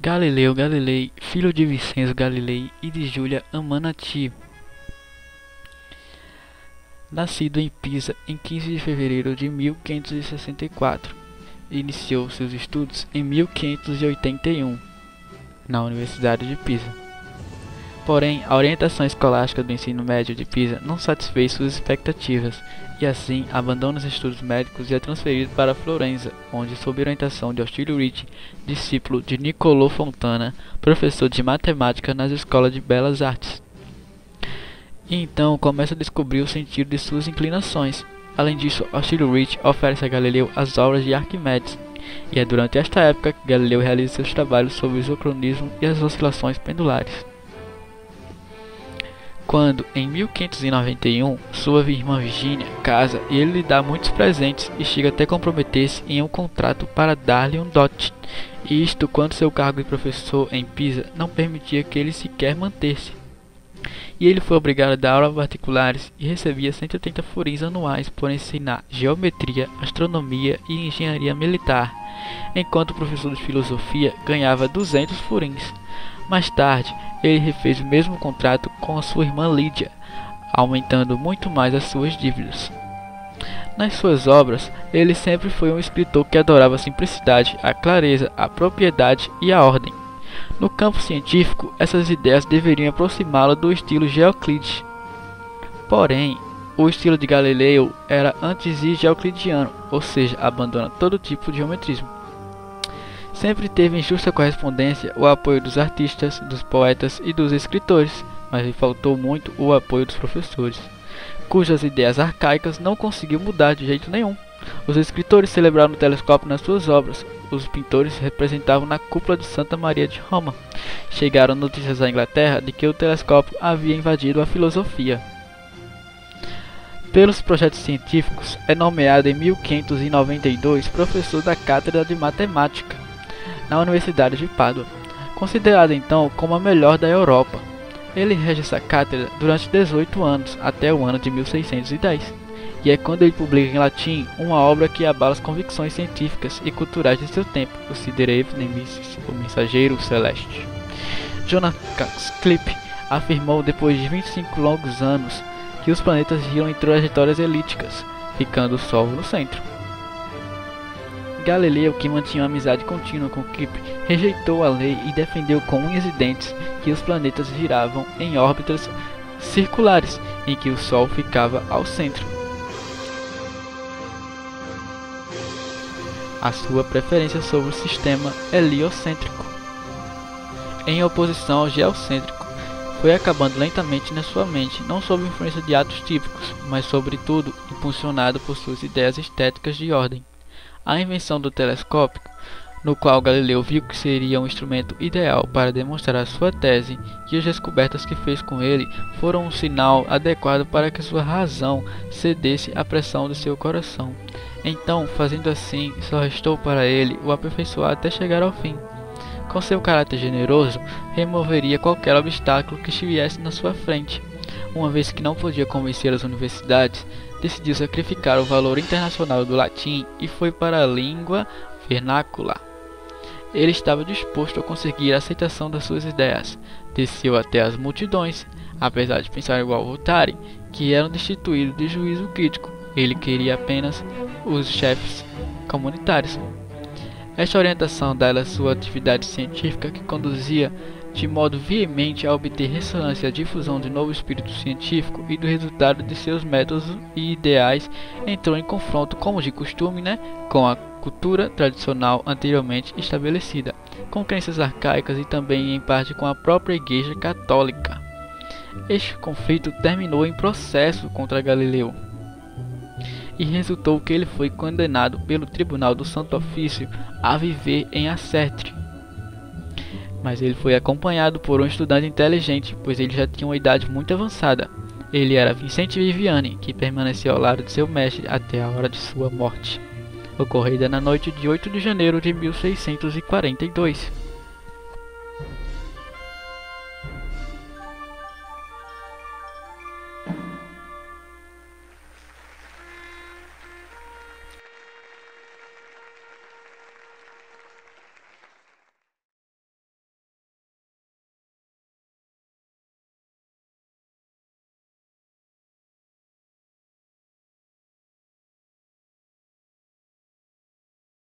Galileu Galilei, filho de Vincenzo Galilei e de Júlia Amanati, nascido em Pisa em 15 de fevereiro de 1564, iniciou seus estudos em 1581 na Universidade de Pisa. Porém, a orientação escolástica do ensino médio de Pisa não satisfez suas expectativas e assim abandona os estudos médicos e é transferido para Florença, onde, sob orientação de Ostilio Ricci, discípulo de Niccolò Fontana, professor de matemática nas escolas de belas artes. E então começa a descobrir o sentido de suas inclinações. Além disso, Ostilio Ricci oferece a Galileu as obras de Arquimedes, e é durante esta época que Galileu realiza seus trabalhos sobre o isocronismo e as oscilações pendulares. Quando, em 1591, sua irmã Virgínia casa e ele lhe dá muitos presentes e chega até comprometer-se em um contrato para dar-lhe um dote, e isto quando seu cargo de professor em Pisa não permitia que ele sequer mantesse. E ele foi obrigado a dar aulas particulares e recebia 180 florins anuais por ensinar geometria, astronomia e engenharia militar, enquanto o professor de filosofia ganhava 200 florins. Mais tarde, ele refez o mesmo contrato com a sua irmã Lídia, aumentando muito mais as suas dívidas. Nas suas obras, ele sempre foi um escritor que adorava a simplicidade, a clareza, a propriedade e a ordem. No campo científico, essas ideias deveriam aproximá-lo do estilo de Euclides. Porém, o estilo de Galileu era anti-euclidiano, ou seja, abandona todo tipo de geometrismo. Sempre teve em justa correspondência o apoio dos artistas, dos poetas e dos escritores, mas lhe faltou muito o apoio dos professores, cujas ideias arcaicas não conseguiu mudar de jeito nenhum. Os escritores celebraram o telescópio nas suas obras, os pintores se representavam na cúpula de Santa Maria de Roma. Chegaram notícias à Inglaterra de que o telescópio havia invadido a filosofia. Pelos projetos científicos, é nomeado em 1592 professor da Cátedra de Matemática na Universidade de Pádua, considerada então como a melhor da Europa. Ele rege essa cátedra durante 18 anos, até o ano de 1610, e é quando ele publica em latim uma obra que abala as convicções científicas e culturais de seu tempo, o Siderev Nemesis, o Mensageiro Celeste. Jonas Klipp afirmou depois de 25 longos anos que os planetas giram em trajetórias elípticas, ficando o Sol no centro. Galileu, que mantinha uma amizade contínua com Klipp, rejeitou a lei e defendeu com unhas e dentes que os planetas giravam em órbitas circulares, em que o Sol ficava ao centro. A sua preferência sobre o sistema heliocêntrico, em oposição ao geocêntrico, foi acabando lentamente na sua mente, não sob influência de atos típicos, mas sobretudo impulsionado por suas ideias estéticas de ordem. A invenção do telescópio, no qual Galileu viu que seria um instrumento ideal para demonstrar a sua tese, e as descobertas que fez com ele foram um sinal adequado para que sua razão cedesse à pressão de seu coração. Então, fazendo assim, só restou para ele o aperfeiçoar até chegar ao fim. Com seu caráter generoso, removeria qualquer obstáculo que estivesse na sua frente. Uma vez que não podia convencer as universidades, decidiu sacrificar o valor internacional do latim e foi para a língua vernácula. Ele estava disposto a conseguir a aceitação das suas ideias. Desceu até as multidões, apesar de pensar igual Voltaire, que eram destituídos de juízo crítico. Ele queria apenas os chefes comunitários. Esta orientação dela sua atividade científica que conduzia de modo veemente a obter ressonância à difusão de novo espírito científico e do resultado de seus métodos e ideais entrou em confronto, como de costume, com a cultura tradicional anteriormente estabelecida, com crenças arcaicas e também em parte com a própria Igreja Católica. Este conflito terminou em processo contra Galileu e resultou que ele foi condenado pelo Tribunal do Santo Ofício a viver em Acertre. Mas ele foi acompanhado por um estudante inteligente, pois ele já tinha uma idade muito avançada. Ele era Vicente Viviani, que permaneceu ao lado de seu mestre até a hora de sua morte, ocorrida na noite de 8 de janeiro de 1642.